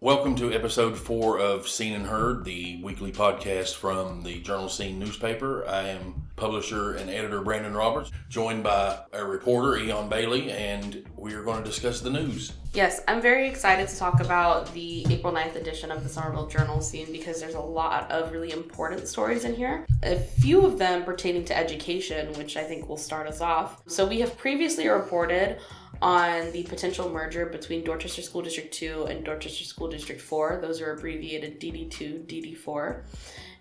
Welcome to episode 4 of Seen and Heard, the weekly podcast from the Journal Scene newspaper. I am publisher and editor Brandon Roberts, joined by our reporter Eon Bailey, and we are going to discuss the news. Yes, I'm very excited to talk about the April 9th edition of the Somerville Journal Scene because there's a lot of really important stories in here. A few of them pertaining to education, which I think will start us off. So we have previously reported on the potential merger between Dorchester School District 2 and Dorchester School District 4. Those are abbreviated DD2, DD4.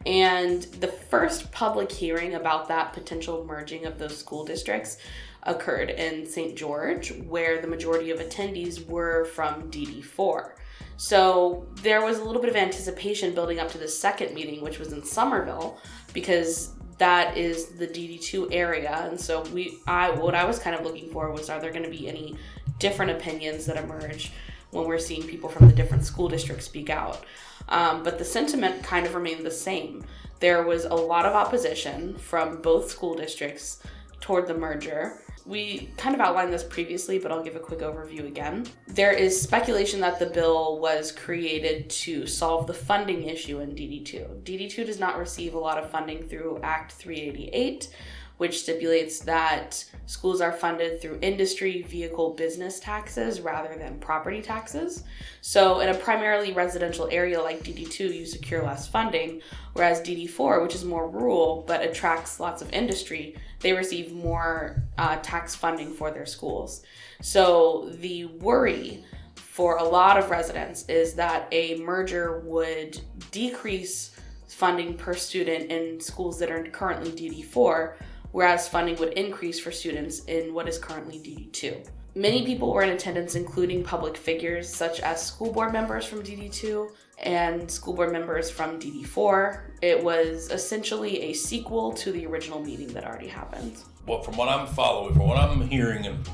And the first public hearing about that potential merging of those school districts occurred in St. George, where the majority of attendees were from DD4. So there was a little bit of anticipation building up to the second meeting, which was in Somerville, because that is the DD2 area. And so what I was kind of looking for was, are there going to be any different opinions that emerge when we're seeing people from the different school districts speak out? But the sentiment kind of remained the same. There was a lot of opposition from both school districts toward the merger. We kind of outlined this previously, but I'll give a quick overview again. There is speculation that the bill was created to solve the funding issue in DD2. DD2 does not receive a lot of funding through Act 388, which stipulates that schools are funded through industry, vehicle, business taxes rather than property taxes. So in a primarily residential area like DD2, you secure less funding, whereas DD4, which is more rural but attracts lots of industry, they receive more tax funding for their schools. So the worry for a lot of residents is that a merger would decrease funding per student in schools that are currently DD4, whereas funding would increase for students in what is currently DD2. Many people were in attendance, including public figures such as school board members from DD2 and school board members from DD4. It was essentially a sequel to the original meeting that already happened. Well, from what I'm following, from what I'm hearing and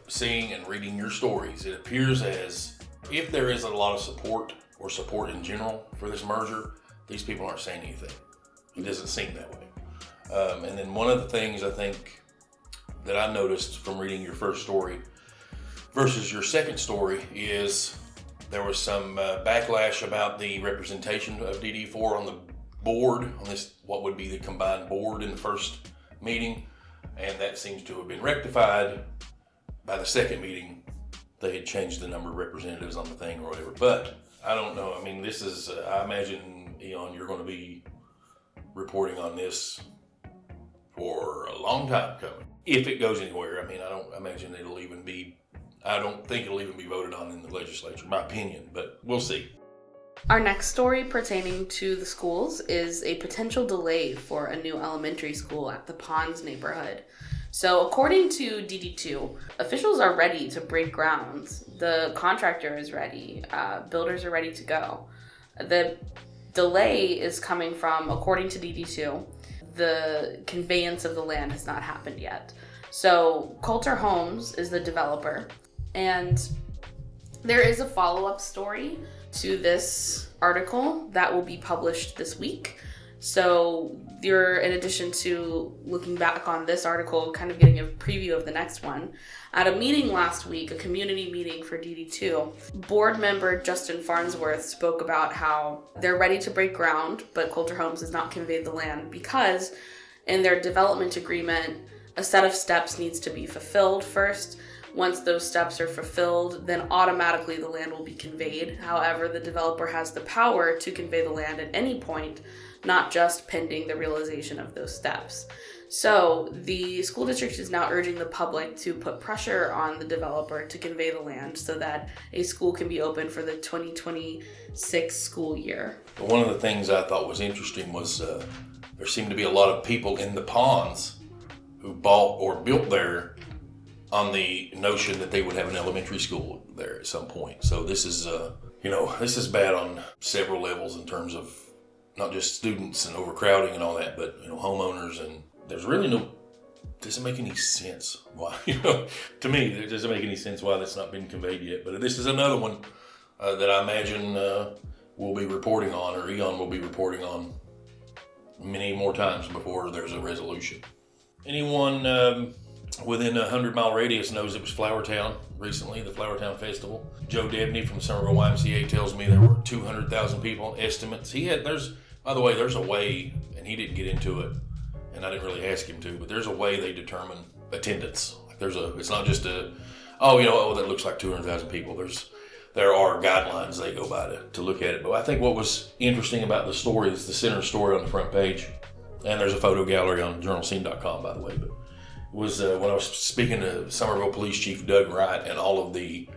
seeing and reading your stories, it appears as if there is a lot of support or support in general for this merger, these people aren't saying anything. It doesn't seem that way. And then one of the things I think that I noticed from reading your first story versus your second story is there was some backlash about the representation of DD4 on the board, on this, what would be the combined board in the first meeting, and that seems to have been rectified by the second meeting. They had changed the number of representatives on the thing or whatever, but I don't know. I mean, this is, I imagine, Eon, you're going to be reporting on this for a long time coming. If it goes anywhere, I mean, I don't imagine I don't think it'll even be voted on in the legislature, my opinion, but we'll see. Our next story pertaining to the schools is a potential delay for a new elementary school at the Ponds neighborhood. So according to DD2, officials are ready to break ground. The contractor is ready. Builders are ready to go. The delay is coming from, according to DD2, the conveyance of the land has not happened yet. So Coulter Homes is the developer, and there is a follow-up story to this article that will be published this week. So you're, in addition to looking back on this article, kind of getting a preview of the next one. At a meeting last week, a community meeting for DD2, board member Justin Farnsworth spoke about how they're ready to break ground, but Coulter Homes has not conveyed the land because in their development agreement, a set of steps needs to be fulfilled first. Once those steps are fulfilled, then automatically the land will be conveyed. However, the developer has the power to convey the land at any point, not just pending the realization of those steps. So the school district is now urging the public to put pressure on the developer to convey the land so that a school can be open for the 2026 school year. One of the things I thought was interesting was there seemed to be a lot of people in the Ponds who bought or built there on the notion that they would have an elementary school there at some point. So this is, this is bad on several levels in terms of not just students and overcrowding and all that, but, homeowners, and there's really doesn't make any sense why, to me, it doesn't make any sense why that's not been conveyed yet. But this is another one that I imagine we'll be reporting on, or Eon will be reporting on many more times before there's a resolution. Anyone within a 100-mile radius knows it was Flowertown recently, the Flowertown Festival. Joe Debney from the Somerville YMCA tells me there were 200,000 people on estimates. By the way, there's a way, and he didn't get into it, and I didn't really ask him to, but there's a way they determine attendance. It's not just that looks like 200,000 people. There are guidelines they go by to look at it. But I think what was interesting about the story is the center story on the front page, and there's a photo gallery on journalscene.com, by the way. But it was when I was speaking to Somerville Police Chief Doug Wright and all of the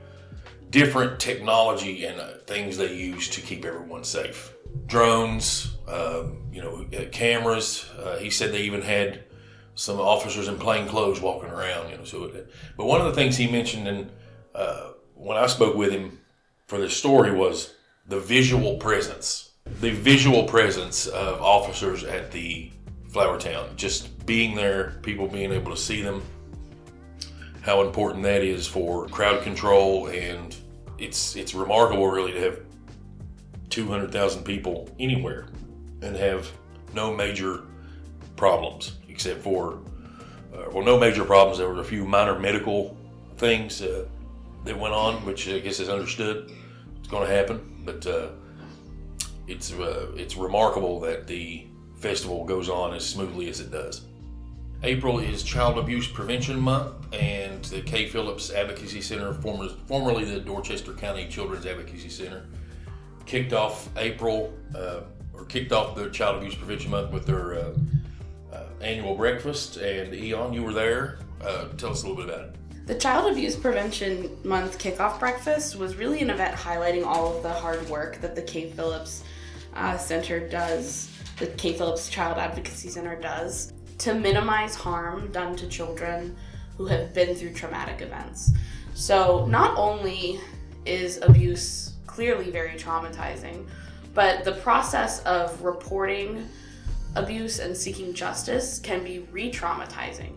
different technology and things they use to keep everyone safe. Drones, cameras. He said they even had some officers in plain clothes walking around. But one of the things he mentioned, and when I spoke with him for this story, was the visual presence. The visual presence of officers at the Flowertown, just being there, people being able to see them, how important that is for crowd control, and it's remarkable really to have 200,000 people anywhere and have no major problems except for, no major problems. There were a few minor medical things that went on, which I guess is understood. It's going to happen, but it's remarkable that the festival goes on as smoothly as it does. April is Child Abuse Prevention Month, and the Kay Phillips Advocacy Center, formerly the Dorchester County Children's Advocacy Center, kicked off the Child Abuse Prevention Month with their annual breakfast. And Eon, you were there. Tell us a little bit about it. The Child Abuse Prevention Month kickoff breakfast was really an event highlighting all of the hard work that the Kay Phillips Center does, the Kay Phillips Child Advocacy Center does, to minimize harm done to children who have been through traumatic events. So not only is abuse clearly very traumatizing, but the process of reporting abuse and seeking justice can be re-traumatizing.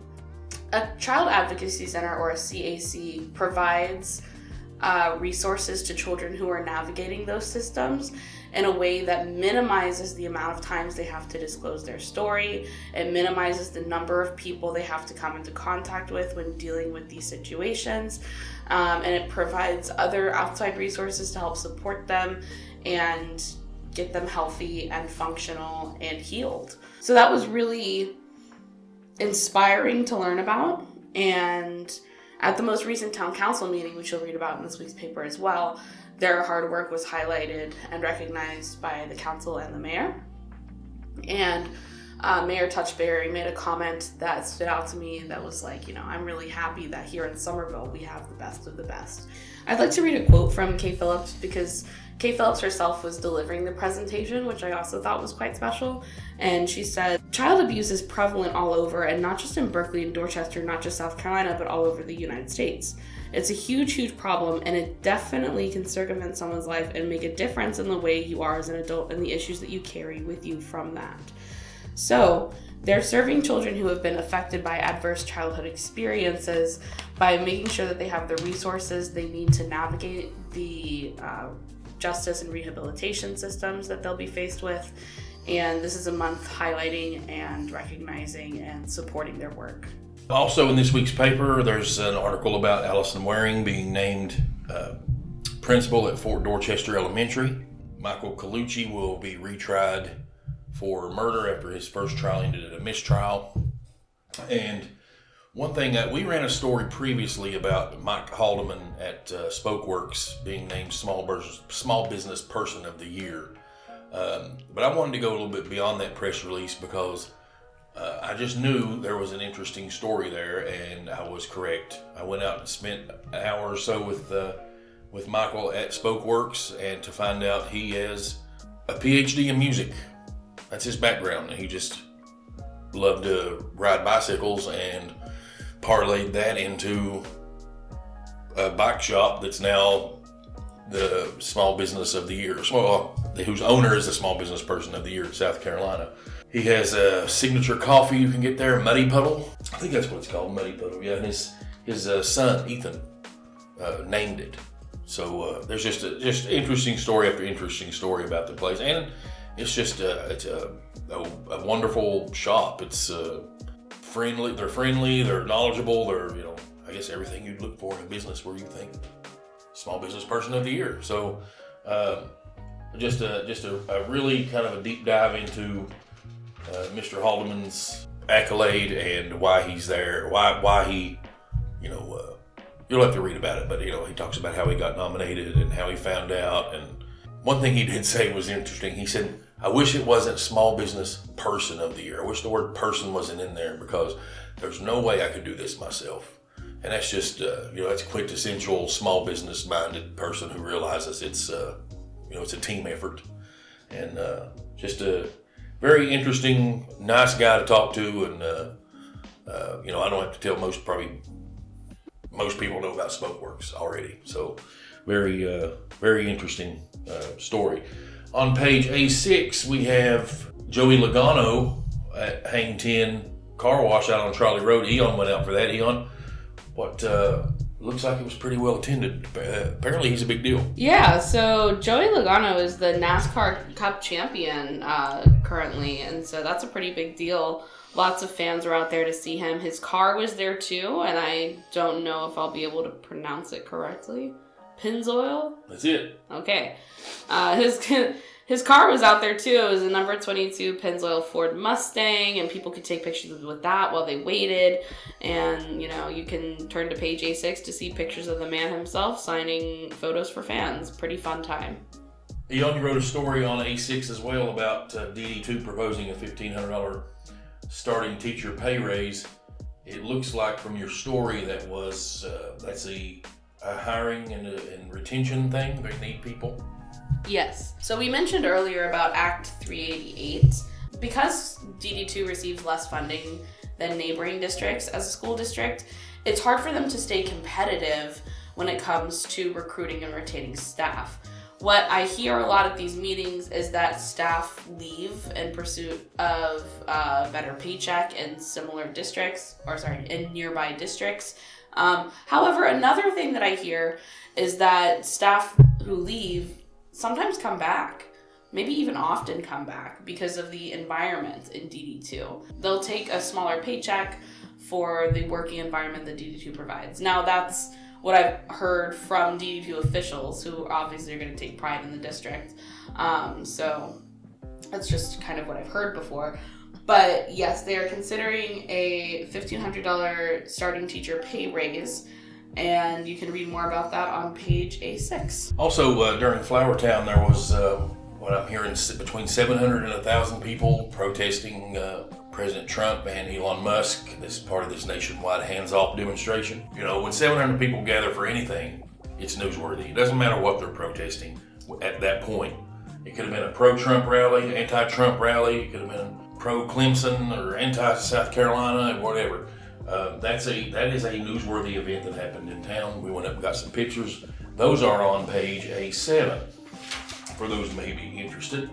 A Child Advocacy Center, or a CAC, provides resources to children who are navigating those systems in a way that minimizes the amount of times they have to disclose their story. It minimizes the number of people they have to come into contact with when dealing with these situations. And it provides other outside resources to help support them and get them healthy and functional and healed. So that was really inspiring to learn about. And at the most recent town council meeting, which you'll read about in this week's paper as well, their hard work was highlighted and recognized by the council and the mayor. And Mayor Touchberry made a comment that stood out to me that was like, I'm really happy that here in Somerville we have the best of the best. I'd like to read a quote from Kay Phillips, because Kay Phillips herself was delivering the presentation, which I also thought was quite special. And she said, "Child abuse is prevalent all over, and not just in Berkeley and Dorchester, not just South Carolina, but all over the United States. It's a huge, huge problem, and it definitely can circumvent someone's life and make a difference in the way you are as an adult and the issues that you carry with you from that." So they're serving children who have been affected by adverse childhood experiences by making sure that they have the resources they need to navigate the justice and rehabilitation systems that they'll be faced with. And this is a month highlighting and recognizing and supporting their work. Also in this week's paper, there's an article about Allison Waring being named principal at Fort Dorchester Elementary. Michael Colucci will be retried for murder after his first trial ended in a mistrial. And one thing that we ran a story previously about Mike Haldeman at Spokeworks being named Small Business Person of the Year. But I wanted to go a little bit beyond that press release because I just knew there was an interesting story there, and I was correct. I went out and spent an hour or so with Michael at Spokeworks, and to find out he has a PhD in music. That's his background. He just loved to ride bicycles and parlayed that into a bike shop that's now the Small Business of the Year, whose owner is the Small Business Person of the Year in South Carolina. He has a signature coffee you can get there, Muddy Puddle. I think that's what it's called, Muddy Puddle. Yeah, and his son Ethan named it. So there's just interesting story after interesting story about the place, and it's just it's a wonderful shop. It's friendly. They're knowledgeable. They're, I guess everything you'd look for in a business where you think small business person of the year. So just a really kind of a deep dive into Mr. Haldeman's accolade and why he's there, why he, you'll have to read about it, but he talks about how he got nominated and how he found out. And one thing he did say was interesting. He said, I wish it wasn't small business person of the year. I wish the word person wasn't in there because there's no way I could do this myself. And that's just, that's quintessential small business minded person who realizes it's a team effort. And just a very interesting, nice guy to talk to. And, I don't have to tell most people know about Smokeworks already. So very interesting story. On page A6, we have Joey Logano at Hang 10 Car Wash out on Trolley Road. Eon went out for that. Eon, what looks like it was pretty well attended. Apparently he's a big deal. Yeah, so Joey Logano is the NASCAR Cup champion currently, and so that's a pretty big deal. Lots of fans were out there to see him. His car was there too, and I don't know if I'll be able to pronounce it correctly. Pennzoil? That's it. Okay. His car was out there too. It was a number 22 Pennzoil Ford Mustang, and people could take pictures with that while they waited. And, you can turn to page A6 to see pictures of the man himself signing photos for fans. Pretty fun time. Eon, you wrote a story on A6 as well about DD2 proposing a $1,500 starting teacher pay raise. It looks like from your story that's a hiring and retention thing. They need people. Yes. So we mentioned earlier about Act 388. Because DD2 receives less funding than neighboring districts as a school district, it's hard for them to stay competitive when it comes to recruiting and retaining staff. What I hear a lot at these meetings is that staff leave in pursuit of a better paycheck in in nearby districts. However, another thing that I hear is that staff who leave sometimes come back, maybe even often come back because of the environment in DD2. They'll take a smaller paycheck for the working environment that DD2 provides. Now, that's what I've heard from DD2 officials who obviously are going to take pride in the district. So that's just kind of what I've heard before. But yes, they are considering a $1,500 starting teacher pay raise, and you can read more about that on page A6. Also, during Flowertown, there was what I'm hearing between 700 and 1,000 people protesting President Trump and Elon Musk. This is part of this nationwide hands-off demonstration. When 700 people gather for anything, it's newsworthy. It doesn't matter what they're protesting at that point. It could have been a pro-Trump rally, anti-Trump rally. It could have been pro-Clemson or anti-South Carolina, or whatever. That is a newsworthy event that happened in town. We went up and got some pictures. Those are on page A7 for those who may be interested.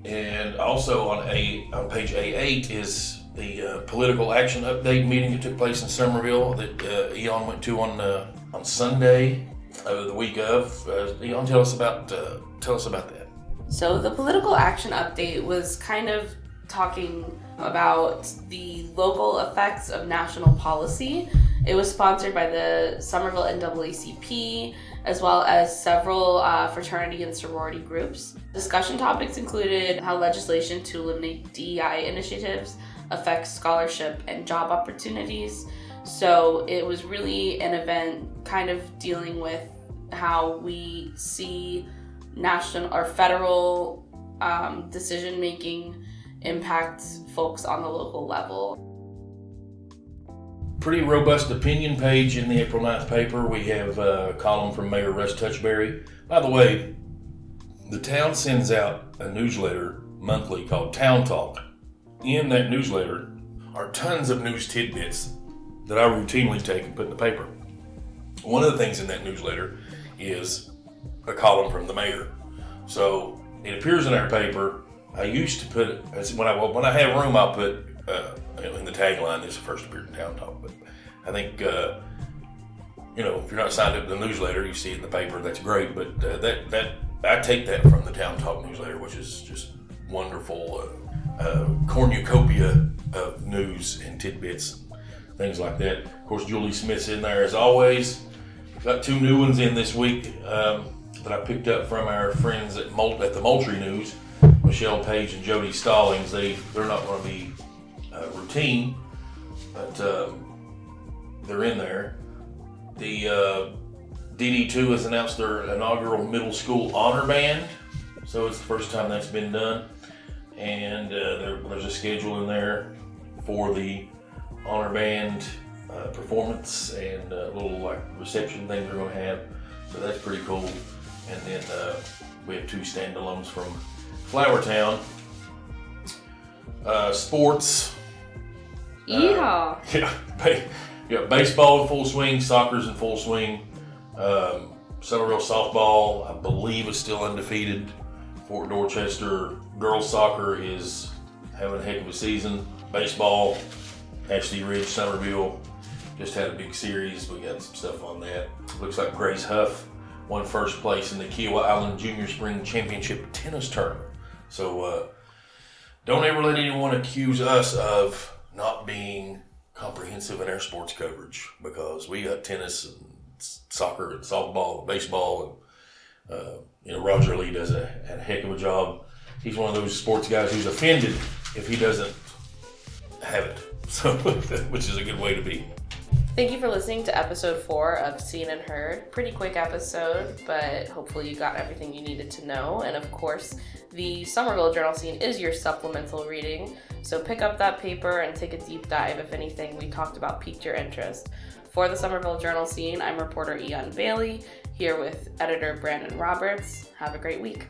And also on page A8 is the political action update meeting that took place in Summerville that Eon went to on Sunday, the week of. Eon, tell us about that. So the political action update was kind of talking about the local effects of national policy. It was sponsored by the Summerville NAACP, as well as several fraternity and sorority groups. Discussion topics included how legislation to eliminate DEI initiatives affects scholarship and job opportunities. So it was really an event kind of dealing with how we see national or federal decision-making impact folks on the local level. Pretty robust opinion page in the April 9th paper. We have a column from Mayor Russ Touchberry. By the way, the town sends out a newsletter monthly called Town Talk. In that newsletter are tons of news tidbits that I routinely take and put in the paper. One of the things in that newsletter is a column from the mayor. So it appears in our paper. I used to put it, when I have room, I'll put in the tagline, this first appeared in Town Talk. But I think, if you're not signed up to the newsletter, you see it in the paper, that's great. But that I take that from the Town Talk newsletter, which is just wonderful cornucopia of news and tidbits. things like that. Of course, Julie Smith's in there as always. Got 2 new ones in this week that I picked up from our friends at the Moultrie News, Michelle Page and Jody Stallings. They're not going to be routine, but they're in there. The DD2 has announced their inaugural middle school honor band, so it's the first time that's been done, and there's a schedule in there for the honor band performance and a little like reception thing they're going to have, so that's pretty cool. And then we have 2 standalones from Flowertown. Sports. Yeehaw! Baseball in full swing, soccer's in full swing. Somerville softball, I believe, is still undefeated. Fort Dorchester girls soccer is having a heck of a season. Baseball, Ashley Ridge, Somerville just had a big series. We got some stuff on that. Looks like Grace Huff won first place in the Kiowa Island Junior Spring Championship tennis tournament. So don't ever let anyone accuse us of not being comprehensive in our sports coverage, because we got tennis and soccer and softball and baseball, and Roger Lee does a heck of a job. He's one of those sports guys who's offended if he doesn't have it, so which is a good way to be. Thank you for listening to episode 4 of Seen and Heard. Pretty quick episode, but hopefully you got everything you needed to know. And of course, the Somerville Journal Scene is your supplemental reading, so pick up that paper and take a deep dive if anything we talked about piqued your interest. For the Somerville Journal Scene, I'm reporter Eon Bailey, here with editor Brandon Roberts. Have a great week.